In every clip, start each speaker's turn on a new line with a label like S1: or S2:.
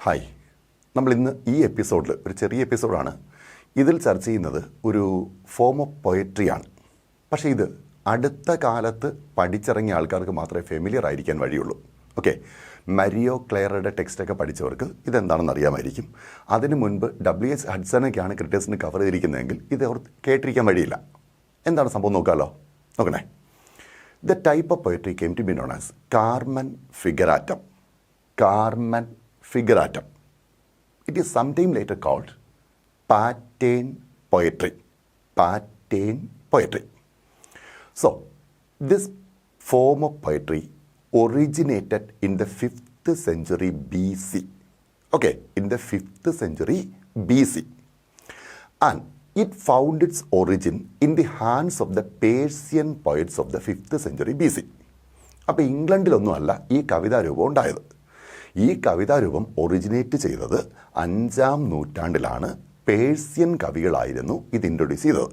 S1: Hi, നമ്മൾ ഇന്ന് ഈ എപ്പിസോഡിൽ ഒരു ചെറിയ എപ്പിസോഡാണ്. ഇതിൽ ചർച്ച ചെയ്യുന്നത് ഒരു ഫോം ഓഫ് പൊയട്രിയാണ്. പക്ഷേ ഇത് അടുത്ത കാലത്ത് പഠിച്ചിറങ്ങിയ ആൾക്കാർക്ക് മാത്രമേ ഫെമിലിയർ ആയിരിക്കാൻ വഴിയുള്ളൂ. ഓക്കെ, മരിയോ ക്ലെയറുടെ ടെക്സ്റ്റൊക്കെ പഠിച്ചവർക്ക് ഇതെന്താണെന്ന് അറിയാമായിരിക്കും. അതിനു മുൻപ് W.H. ഹഡ്സനൊക്കെയാണ് ക്രിട്ടിക്സിന് കവർ ചെയ്തിരിക്കുന്നതെങ്കിൽ ഇത് അവർ കേട്ടിരിക്കാൻ വഴിയില്ല. എന്താണ് സംഭവം നോക്കാമല്ലോ. നോക്കണേ. The type of poetry came to be known as Carmen figuratum. Carmen figuratum. It is sometime later called pattern poetry. Pattern poetry. So, this form of poetry originated in the 5th century BC. Okay, in the 5th century BC. And it found its origin in the hands of the Persian poets of the 5th century BC. അപ്പോൾ ഇംഗ്ലണ്ടിലൊന്നുമല്ല ഈ കവിതാരൂപം ഉണ്ടായത്. ഈ കവിതാരൂപം originate ചെയ്തത് 5ാം നൂറ്റാണ്ടിലാണ്. Persian കവികളായിരുന്നു ഇത് introduce ചെയ്തത്.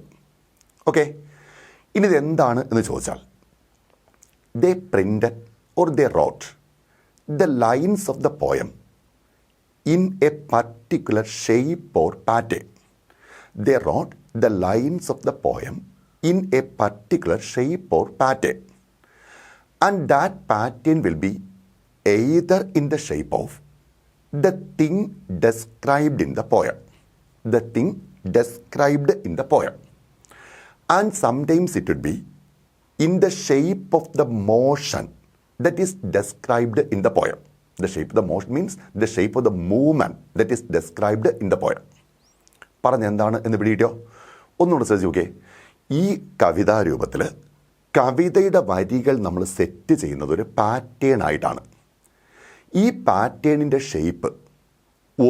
S1: Okay, ഇനി ഇതെന്താണ് എന്ന് ചോദിച്ചാൽ, they printed or they wrote the lines of the poem in a particular shape or pattern. They wrote the lines of the poem in a particular shape or pattern. And that pattern will be either in the shape of the thing described in the poem. The thing described in the poem. And sometimes it would be in the shape of the motion that is described in the poem. The shape of the motion means the shape of the movement that is described in the poem. പറഞ്ഞെന്താണ് എന്ന് പിടിയിട്ടോ? ഒന്നുകൂടെ ശ്രദ്ധിച്ച് നോക്കേ. ഈ കവിതാരൂപത്തിൽ കവിതയുടെ വരികൾ നമ്മൾ set ചെയ്യുന്നത് ഒരു പാറ്റേൺ ആയിട്ടാണ്. ഈ പാറ്റേണിൻ്റെ ഷേപ്പ്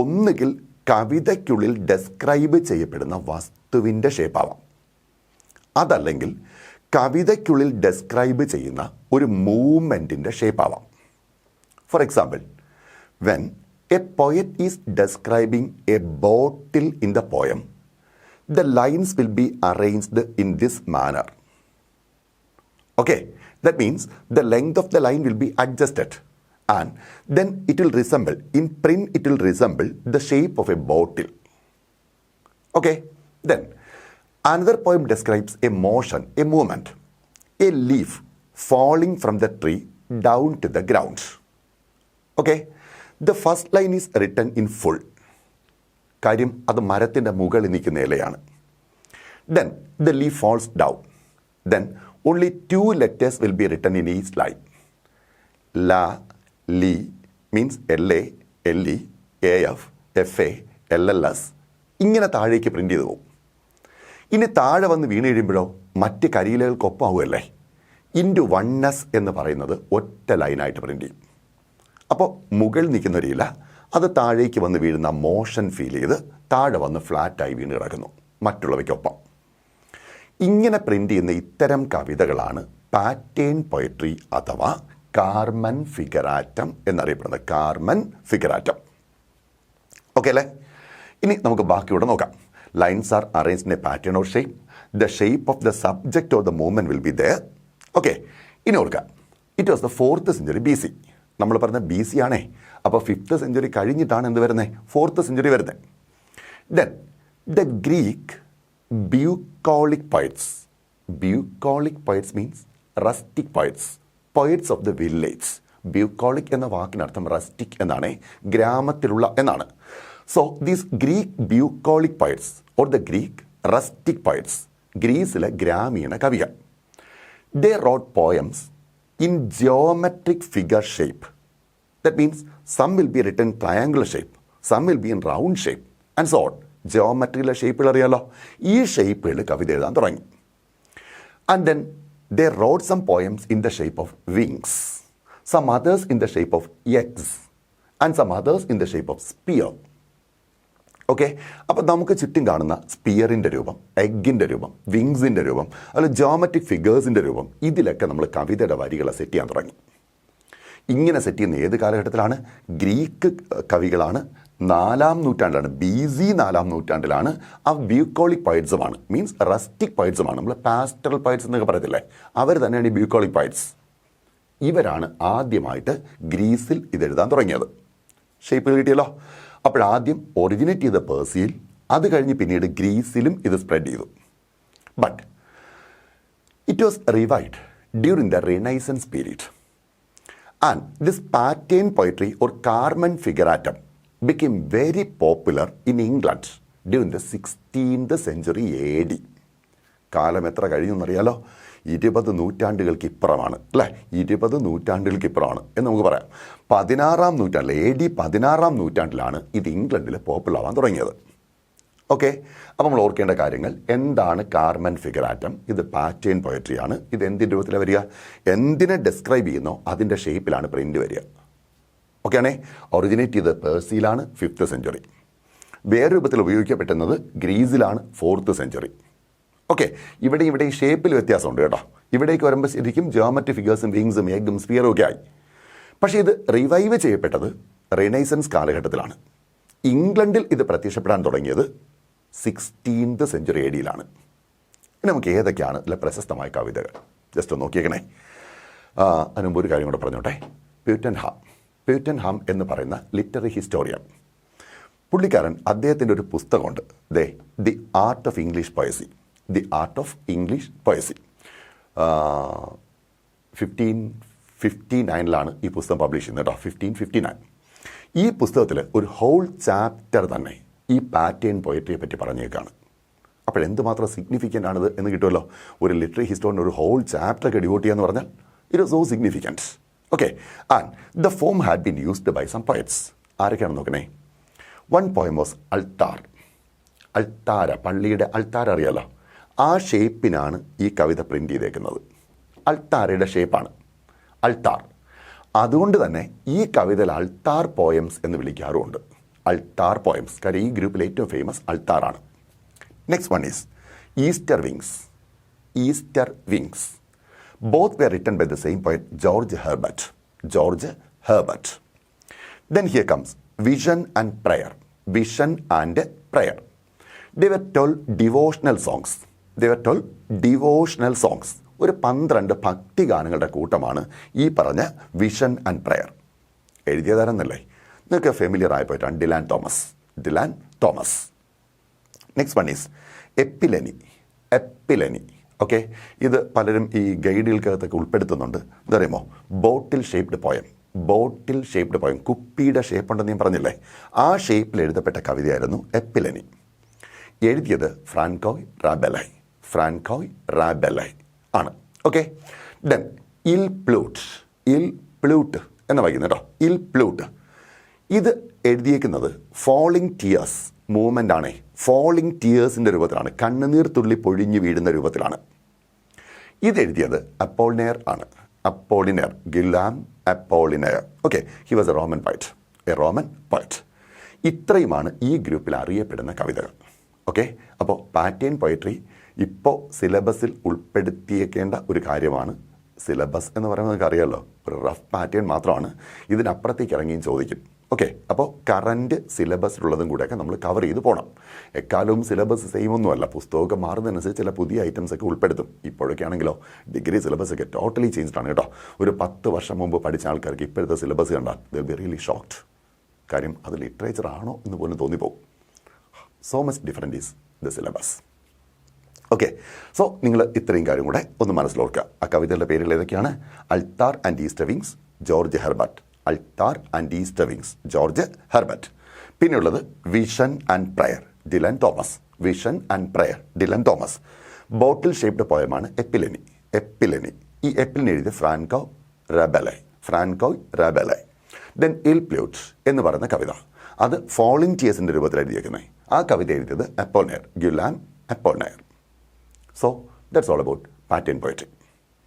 S1: ഒന്നുകിൽ കവിതയ്ക്കുള്ളിൽ ഡെസ്ക്രൈബ് ചെയ്യപ്പെടുന്ന വസ്തുവിൻ്റെ ഷേപ്പാവാം, അതല്ലെങ്കിൽ കവിതയ്ക്കുള്ളിൽ ഡെസ്ക്രൈബ് ചെയ്യുന്ന ഒരു മൂവ്മെൻറ്റിൻ്റെ ഷേപ്പാവാം. For example, when a poet is describing a bottle in the poem, the lines will be arranged in this manner. Okay, that means the length of the line will be adjusted and then it will resemble, in print it will resemble the shape of a bottle. Okay, then another poem describes a motion, a movement, a leaf falling from the tree down to the ground. Okay, the first line is written in full. കാര്യം അത് മരത്തിൻ്റെ മുകളിൽ നിൽക്കുന്ന ഇലയാണ്. Then the leaf falls down. Then only 2 letters will be written in each line. La, li means LA, LE, AF, FA, LLS. ഇങ്ങനെ താഴേക്ക് print ചെയ്ത് പോകും. ഇനി താഴെ വന്ന് വീണ് കഴിയുമ്പോഴോ മറ്റ് കരിയിലകൾക്കൊപ്പമാവുമല്ലേ. ഇൻറ്റു 1S എന്ന് പറയുന്നത് ഒറ്റ ലൈനായിട്ട് പ്രിൻ്റ് ചെയ്യും. അപ്പോൾ മുകളിൽ നിൽക്കുന്ന ഒരു ഇല അത് താഴേക്ക് വന്ന് വീഴുന്ന മോഷൻ ഫീൽ ചെയ്ത് താഴെ വന്ന് ഫ്ലാറ്റായി വീണ് കിടക്കുന്നു മറ്റുള്ളവയ്ക്കൊപ്പം. ഇങ്ങനെ പ്രിൻ്റ് ചെയ്യുന്ന ഇത്തരം കവിതകളാണ് പാറ്റേൺ പൊയട്രി അഥവാ കാർമൻ ഫിഗറാറ്റം എന്നറിയപ്പെടുന്നത്. Carmen figuratum. ഓക്കെ അല്ലേ? ഇനി നമുക്ക് ബാക്കിയൂടെ നോക്കാം. Lines are arranged in a pattern or shape. The shape of the subject or the movement will be there. Okay, ഇനി ഓർക്കാം, it was the 4th century BC. നമ്മൾ പറഞ്ഞ BC ആണേ. അപ്പോൾ 5th century കഴിഞ്ഞിട്ടാണ് എന്ത് വരുന്നത്? 4th century വരുന്നത്. Then the Greek bucolic poets. Bucolic poets means rustic poets, poets of the village. Bucolic എന്ന വാക്കിനർത്ഥം റസ്റ്റിക് എന്നാണ്, ഗ്രാമത്തിലുള്ള എന്നാണ്. So these Greek bucolic poets or the Greek rustic poets, ഗ്രീസിലെ ഗ്രാമീണ കവികൾ, they wrote poems in geometric figure shape. That means some will be written triangular shape, some will be in round shape and so on. Geometrical ഷേപ്പുകൾ അറിയാലോ. ഈ ഷേപ്പുകൾ കവിത എഴുതാൻ തുടങ്ങി. And then they wrote some poems in the shape of wings, some others in the shape of eggs and some others in the shape of spear. Okay, അപ്പോൾ നമുക്ക് ചുറ്റും കാണുന്ന സ്പിയറിൻ്റെ രൂപം, എഗ്ഗിൻ്റെ രൂപം, വിങ്സിൻ്റെ രൂപം, അതുപോലെ ജോമെട്രിക് ഫിഗേഴ്സിൻ്റെ രൂപം, ഇതിലൊക്കെ നമ്മൾ കവിതയുടെ വരികളെ സെറ്റ് ചെയ്യാൻ തുടങ്ങി. ഇങ്ങനെ സെറ്റ് ചെയ്യുന്ന ഏത് കാലഘട്ടത്തിലാണ്? ഗ്രീക്ക് കവികളാണ്. 4ാം നൂറ്റാണ്ടിലാണ്, BC 4ാം നൂറ്റാണ്ടിലാണ്. ആ ബ്യൂക്കോളിക് പോയറ്റ്സുമാണ്, മീൻസ് റസ്റ്റിക് പോയറ്റ്സുമാണ്. നമ്മൾ പാസ്റ്ററൽ പോയറ്റ്സ് എന്നൊക്കെ പറയത്തില്ലേ, അവർ തന്നെയാണ് ഈ ബ്യൂക്കോളിക് പോയറ്റ്സ്. ഇവരാണ് ആദ്യമായിട്ട് ഗ്രീസിൽ ഇതെഴുതാൻ തുടങ്ങിയത്. ഷേപ്പ് കിട്ടിയല്ലോ. അപ്പോഴാദ്യം ഒറിജിനേറ്റ് ചെയ്ത പേർസിയയിൽ, അത് കഴിഞ്ഞ് പിന്നീട് ഗ്രീസിലും ഇത് സ്പ്രെഡ് ചെയ്തു. But it was revived during the renaissance period. And this pattern poetry or Carmen figuratum became very popular in England during the 16th century AD. കാലം എത്ര കഴിയുമെന്നറിയാലോ? 20 നൂറ്റാണ്ടുകൾക്ക് ഇപ്പുറമാണ് അല്ലേ? 20 നൂറ്റാണ്ടുകൾക്ക് ഇപ്പുറമാണ് എന്ന് നമുക്ക് പറയാം. 16-ാം നൂറ്റാണ്ടിൽ, AD 16-ാം നൂറ്റാണ്ടിലാണ് ഇത് ഇംഗ്ലണ്ടിൽ പോപ്പുലർ ആവാൻ തുടങ്ങിയത്. ഓക്കെ, അപ്പോൾ നമ്മൾ ഓർക്കേണ്ട കാര്യങ്ങൾ എന്താണ് കാർമൻ ഫിഗറാറ്റം? ഇത് പാറ്റേൺ പോയട്രിയാണ്. ഇത് എന്തിൻ്റെ രൂപത്തിലാണ് വരിക? എന്തിനെ ഡിസ്ക്രൈബ് ചെയ്യുന്നോ അതിൻ്റെ ഷേപ്പിലാണ് പ്രിൻ്റ് വരിക. ഓക്കെ ആണേ. ഒറിജിനേറ്റ് ചെയ്ത് പേർസിയിലാണ് 5th സെഞ്ച്വറി. വേറെ രൂപത്തിൽ ഉപയോഗിക്കപ്പെട്ടുന്നത് ഗ്രീസിലാണ് 4th സെഞ്ച്വറി. ഓക്കെ, ഇവിടെ ഈ ഷേപ്പിൽ വ്യത്യാസമുണ്ട് കേട്ടോ. ഇവിടേക്ക് വരുമ്പോൾ ശരിക്കും ജിയോമെട്രി ഫിഗേഴ്സും വിങ്സും എഗ്ഗും സ്പിയറും ഒക്കെ ആയി. പക്ഷേ ഇത് റിവൈവ് ചെയ്യപ്പെട്ടത് റിനൈസൻസ് കാലഘട്ടത്തിലാണ്. ഇംഗ്ലണ്ടിൽ ഇത് പ്രത്യക്ഷപ്പെടാൻ തുടങ്ങിയത് 16th സെഞ്ച്വറി AD യിലാണ്. ഇനി നമുക്ക് ഏതൊക്കെയാണ് ഇതിലെ പ്രശസ്തമായ കവിതകൾ ജസ്റ്റ് ഒന്ന് നോക്കിയേക്കണേ. അതിനുമുമ്പ് ഒരു കാര്യം കൂടെ പറഞ്ഞോട്ടെ. പ്യൂറ്റൻഹാം എന്ന് പറയുന്ന ലിറ്റററി ഹിസ്റ്റോറിയൻ, പുള്ളിക്കാരൻ അദ്ദേഹത്തിൻ്റെ ഒരു പുസ്തകമുണ്ട്, ദി ആർട്ട് ഓഫ് ഇംഗ്ലീഷ് പോയസി. 1559 ഈ പുസ്തകം പബ്ലിഷ് ചെയ്യുന്നത് കേട്ടോ. 1559. ഈ പുസ്തകത്തിൽ ഒരു ഹോൾ ചാപ്റ്റർ തന്നെ ഈ പാറ്റേൺ പോയട്രിയെ പറ്റി പറഞ്ഞേക്കാണ്. അപ്പോഴെന്തുമാത്രം സിഗ്നിഫിക്കൻ്റ് ആണിത് എന്ന് കിട്ടുമല്ലോ. ഒരു ലിറ്റററി ഹിസ്റ്റോറിന് ഒരു ഹോൾ ചാപ്റ്റർ ഒക്കെ ഡിവോട്ട് ചെയ്യുക എന്ന് പറഞ്ഞാൽ it is so significant. Okay, and the form had been used by some poets. ആരൊക്കെയാണെന്ന് നോക്കണേ. വൺ പോയം വാസ് അൾത്താര, പള്ളിയുടെ അൾത്താര അറിയാലോ. ആ ഷേപ്പിനാണ് ഈ കവിത പ്രിൻ്റ് ചെയ്തേക്കുന്നത്. അൾത്താരയുടെ ഷേപ്പാണ് അൾത്താർ. അതുകൊണ്ട് തന്നെ ഈ കവിതയിൽ അൾത്താർ പോയംസ് എന്ന് വിളിക്കാറുമുണ്ട്. Altar poems. കാര്യം ഈ ഗ്രൂപ്പിൽ ഏറ്റവും ഫേമസ് അൾത്താറാണ്. Next one is Easter Wings. Both were written by the same poet George Herbert. Then here comes vision and prayer. They were told devotional songs. ഒരു 12 ഭക്തിഗാനങ്ങളുടെ കൂട്ടമാണ് ഈ പറഞ്ഞ വിഷൻ ആൻഡ് പ്രയർ. എഴുതിയതാരെന്നല്ലേ നിങ്ങൾക്ക് ഫെമിലിയർ ആയി പോയിട്ടാണ് Dylan Thomas. Next one is എപ്പിലനി. Okay, ഇത് പലരും ഈ ഗൈഡുകൾക്കകത്തൊക്കെ ഉൾപ്പെടുത്തുന്നുണ്ട്. ഇതറിയുമോ? Bottle shaped poem. കുപ്പിയുടെ ഷേപ്പ് ഉണ്ടെന്ന് ഞാൻ പറഞ്ഞില്ലേ, ആ ഷേപ്പിൽ എഴുതപ്പെട്ട കവിതയായിരുന്നു എപ്പിലനി. എഴുതിയത് ഫ്രാൻകോയ് റാബെലൈ ആണ്. ഓക്കെ, ദെൻ ഇൽ പ്ലൂട്ട് എന്ന് വായിക്കുന്നത് കേട്ടോ. ഇൽ പ്ലൂട്ട് ഇത് എഴുതിയേക്കുന്നത് ഫോളിങ് ടിയേഴ്സ് മൂവ്മെൻ്റ് ആണേ. ഫോളിങ് ടിയേഴ്സിൻ്റെ രൂപത്തിലാണ്, കണ്ണുനീർ തുള്ളി പൊഴിഞ്ഞു വീഴുന്ന രൂപത്തിലാണ്. ഇതെഴുതിയത് Guillaume Apollinaire. Okay, he was a Roman poet. ഇത്രയുമാണ് ഈ ഗ്രൂപ്പിൽ അറിയപ്പെടുന്ന കവിതകൾ. ഓക്കെ, അപ്പോൾ പാറ്റേൺ പോയട്രി ഇപ്പോൾ സിലബസിൽ ഉൾപ്പെടുത്തിയേക്കേണ്ട ഒരു കാര്യമാണ്. സിലബസ് എന്ന് പറയുന്നത് നമുക്ക് അറിയാമല്ലോ, ഒരു റഫ് പാറ്റേൺ മാത്രമാണ്. ഇതിനപ്പുറത്തേക്ക് ഇറങ്ങിയും ചോദിക്കും. ഓക്കെ, അപ്പോൾ കറൻറ്റ് സിലബസിലുള്ളതും കൂടെയൊക്കെ നമ്മൾ കവർ ചെയ്ത് പോകണം. എക്കാലവും സിലബസ് സെയിം ഒന്നുമല്ല, പുസ്തകമൊക്കെ മാറുന്നതനുസരിച്ച് ചില പുതിയ ഐറ്റംസ് ഒക്കെ ഉൾപ്പെടുത്തും. ഇപ്പോഴൊക്കെ ആണെങ്കിലോ ഡിഗ്രി സിലബസ് ഒക്കെ ടോട്ടലി ചേഞ്ച്ഡ് ആണ് കേട്ടോ. ഒരു 10 വർഷം മുമ്പ് പഠിച്ച ആൾക്കാർക്ക് ഇപ്പോഴത്തെ സിലബസ് കണ്ടാൽ they will be really shocked. കാര്യം അത് ലിറ്ററേച്ചർ ആണോ എന്ന് പോലും തോന്നിപ്പോകും. So much different is the syllabus. Okay, so നിങ്ങൾ ഇത്രയും കാര്യം കൂടെ ഒന്ന് മനസ്സിലോർക്കുക. ആ കവിതകളുടെ പേരുകൾ ഏതൊക്കെയാണ്? Altar and Easter Wings, George Herbert. പിന്നെയുള്ളത് vision and prayer, Dylan Thomas. Bottle shaped പോയമാണ് എപ്പിലനി. ഈ എപ്പിലിനെ എഴുതിയ ഫ്രാൻകോയ് റാബെലൈ. ദെൻ ഇൽ പ്ലൂട്ട് എന്ന് പറയുന്ന കവിത, അത് ഫോളിങ് ടിയേഴ്സിൻ്റെ രൂപത്തിൽ എഴുതിയേക്കുന്നത്. ആ കവിത എഴുതിയത് Ghulam അപ്പോളിനയർ. So that's all about pattern poetry.